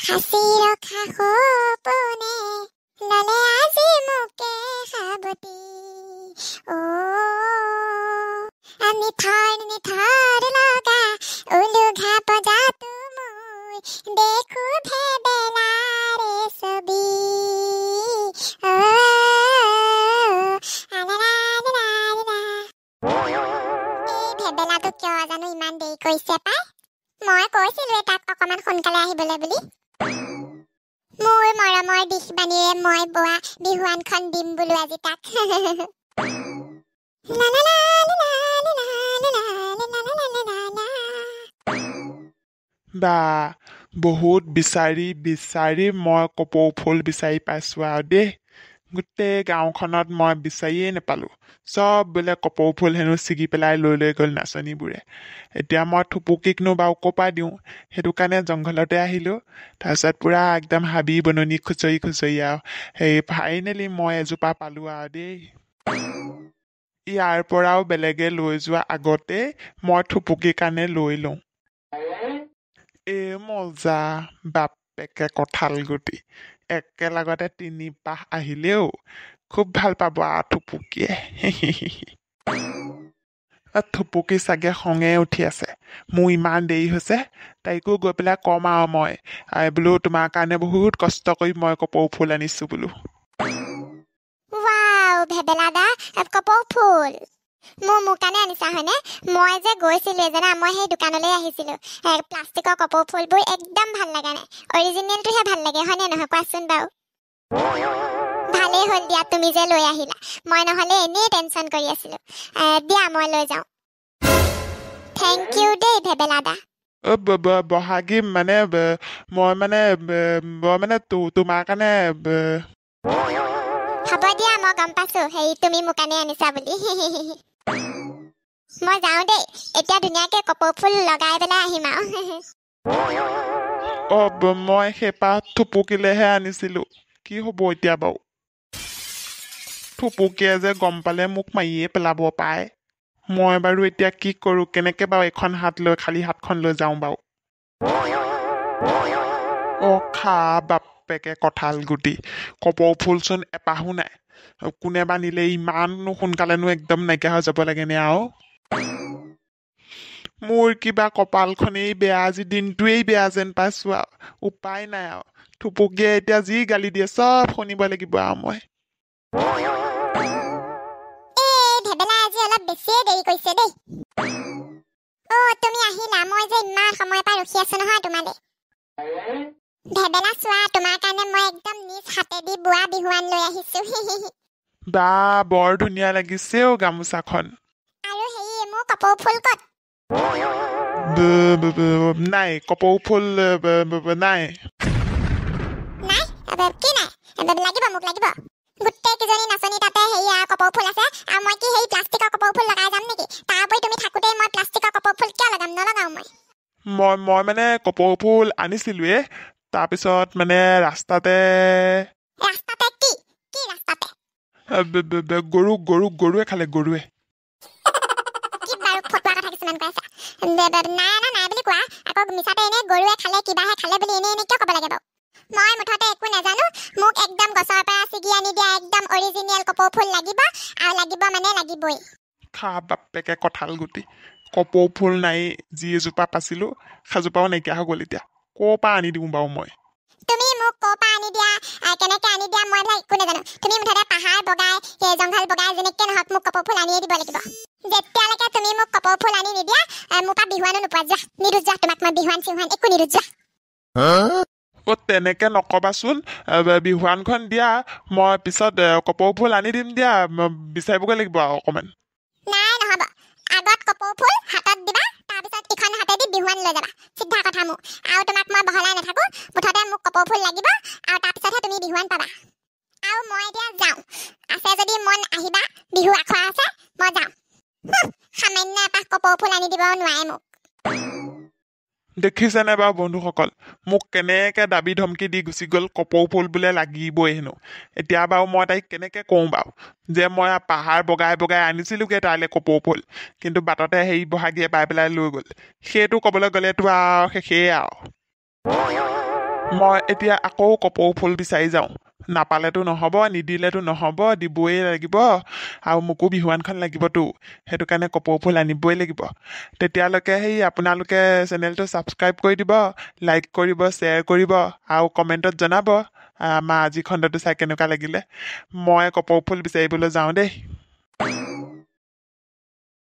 খাচি ৰখা সপোনে ললে আজি মোকে সাবতি ও আমি থৰ লগা উলুঘা পজাটো মই দেখো ভেবেলাৰে ছবি ও এই ভেবেলাটো কিয় জানো ইমান দেৰি কৰিছে পাই মই কৈছিলো তাক অকমান সোনকালে আহিবলৈ বুলি মোৰ মৰমৰ দিশ বাণীৰে মই বোৱা বিহুৱানখন দিম বোলো আজি তাক বা বহুত বিচাৰি বিচাৰি মই কপৌ ফুল বিচাৰি পাইছো আৰু দেই গোটেই গাঁওখনত মই বিচাৰিয়ে নাপালো চব বোলে কপৌ ফুল হেনো ছিগি পেলাই লৈ গ'ল নাচনীবোৰে এতিয়া মই থুপুকিকনো বাৰু ক'পা দিওঁ সেইটো কাৰণে জংঘলতে আহিলো তাৰপিছত পুৰা একদম হাবি বননি খুচৰি আৰু সেই ফাইনেলি মই এজোপা পালো আৰু দেই ইয়াৰ পৰাও বেলেগে লৈ যোৱা আগতে মই থুপুকি কাৰণে লৈ লওঁ এ মজা বাপেকে কঁঠাল গুটি একেলগতে 3 পাহ আহিলেও খুব ভাল পাব থুপুকিয়ে থুপুকি চাগে খঙে উঠি আছে মোৰ ইমান দেৰি হৈছে তাইকো গৈ পেলাই কম আৰু মই বোলো তোমাৰ কাৰণে বহুত কষ্ট কৰি মই কপৌ ফুল আনিছো বোলো ৱাও ভেবেলা দা কপৌ ফুল মোৰ কাৰণে আনিছা হয়নে মই যে গৈছিলো জানা মই সেই দোকানলৈ আহিছিলো প্লাষ্টিকৰ কপৌ ফুলবোৰ একদম ভাল লগা নাই অৰিজিনেলটোহে ভাল লাগে হয়নে নহয় কোৱাচোন বাৰু ভালেই হ'ল দিয়া তুমি যে লৈ আহিলা মই নহলে এনেই টেনচন কৰি আছিলো দিয়া মই লৈ যাওঁ থেংক ইউ দেই ভেবেলা দা বহাগী মানে মই মানে তোমাৰ কাৰণে হ'ব দিয়া মই গম পাইছো সেই তুমি মোৰ কাৰণে আনিছা বুলি মই যাওঁ দেই এতিয়া ধুনীয়াকে কপৌ ফুল লগাই পেলাই আহিম আৰু মই সেইপাহ থুপুকিলেহে আনিছিলো কি হ'ব এতিয়া বাৰু থুপুকিয়ে যে গম পালে মোক মাৰিয়ে পেলাব পায় মই বাৰু এতিয়া কি কৰো কেনেকে বাৰু এখন হাত লৈ খালি হাতখন লৈ যাওঁ বাৰু খা বাপেকে কঁঠাল গুটি কপৌ ফুলচোন এপাহো নাই কোনেবা নিলে ইমান সোনকালেনো একদম নাইকিয়া হৈ যাব লাগে নে আৰু মোৰ কিবা কপালখনেই বেয়া আজি দিনটোৱেই বেয়া যেন পাইছো আৰু উপায় নাই আৰু থুপুকিয়ে এতিয়া যি গালি দিয়ে চব শুনিব লাগিব আৰু মই ভেবেলা আজি অলপ বেছিয়ে দেৰি কৰিছে দেই তুমি আহিলা মই যে ইমান সময় পৰা ৰখি আছো নহয় তোমালে ভেবেলা চোৱা তোমাৰ কাৰণে মই একদম নিজ হাতেদি বোৱা বিহুৱান লৈ আহিছো বা বৰ ধুনীয়া লাগিছে গামোচাখন আৰু হেৰি মোৰ কপৌ ফুল ক'ত নাই কপৌ ফুল নাই কি নাই লাগিব মোক লাগিব গোটেই কেইজনী নাচনী তাতে হেৰি কপৌ ফুল আছে আৰু মই কি সেই প্লাষ্টিকৰ কপৌ ফুল লগাই যাম নেকি তাৰ উপৰি তুমি থাকোতে মই প্লাষ্টিকৰ কপৌ ফুল কিয় লগাম নলগাও মই মানে কপৌ ফুল আনিছিলোৱে তাৰপিছত মানে ৰাস্তাতে কি ৰাস্তাতে গৰুৱে খালে গৰুৱে কি বাৰু ফটুৱা কথা কিছুমান কৈ আছা নাই বুলি কোৱা আকৌ মিছাতে এনে গৰুৱে খালে কিবাহে খালে বুলি এনে কিয় ক'ব লাগে বাৰু মই মুঠতে একো নাজানো মোক একদম গছৰ পৰা ছিগি আনি দিয়া একদম অৰিজিনেল কপৌ ফুল লাগিব আৰু লাগিব মানে লাগিবই খা বাপেকে কঁঠাল গুটি কপৌ ফুল নাই যি এজোপা পাছিলো সাজোপাও নাইকিয়া হৈ গ'ল এতিয়া ক'ৰ পৰা আনি দিওঁ বাৰু মই তুমি মোক ক'ৰ পৰা আনি দিয়া কেনেকে আনি দিয়া মই এইবিলাক একো নাজানো তুমি মুঠতে পাহাৰ বগাই জংঘল বগাই যেনেকে নহওক মোক কপৌ ফুল আনিয়ে দিব লাগিব যেতিয়ালৈকে তুমি মোক কপৌ ফুল আনি নিদিয়া মোৰ পৰা বিহুৱানো নোপোৱা যোৱা নিদো যোৱা তোমাক মই বিহুৱান চিহুৱান একো নিদো যোৱা তেনেকে নকবাচোন বিহুৱানখন দিয়া মই পিছত কপৌ ফুল আনি দিম দিয়া বিচাৰিবগৈ লাগিব আৰু অকণমান নাই নহ'ব আগত কপৌ ফুল হাতত দিবা তাৰপিছত ইখন হাতেদি বিহুৱান লৈ যাবা চিধা কথা মোক আৰু তোমাক মই বহলাই নাথাকো মুঠতে মোক কপৌ ফুল লাগিব আৰু তাৰপিছতহে তুমি বিহুৱান পাবা আৰু মই এতিয়া যাওঁ আছে যদি মন আহিবা বিহু আখৰা আছে মই যাওঁ সামান্য এপাহ কপৌ ফুল আনি দিব নোৱাৰে মোক দেখিছেনে বাৰু বন্ধুসকল মোক কেনেকে দাবী ধমকি দি গুচি গ'ল কপৌ ফুল বোলে লাগিবই হেনো এতিয়া বাৰু মই তাইক কেনেকে কওঁ বাৰু যে মই পাহাৰ বগাই আনিছিলোগে তাইলে কপৌ ফুল কিন্তু বাটতে হেৰি বহাগীয়ে পাই পেলাই লৈ গ'ল সেইটো ক'বলৈ গ'লেতো আৰু শেষেই আৰু মই এতিয়া আকৌ কপৌ ফুল বিচাৰি যাওঁ নাপালেতো নহ'ব নিদিলেতো নহ'ব দিবই লাগিব আৰু মোকো বিহুৱানখন লাগিবতো সেইটো কাৰণে কপৌ ফুল আনিবই লাগিব তেতিয়ালৈকে সেই আপোনালোকে চেনেলটো ছাবস্ক্ৰাইব কৰি দিব লাইক কৰিব শ্বেয়াৰ কৰিব আৰু কমেণ্টত জনাব আমাৰ আজি খণ্ডটো চাই কেনেকুৱা লাগিলে মই কপৌ ফুল বিচাৰিবলৈ যাওঁ দেই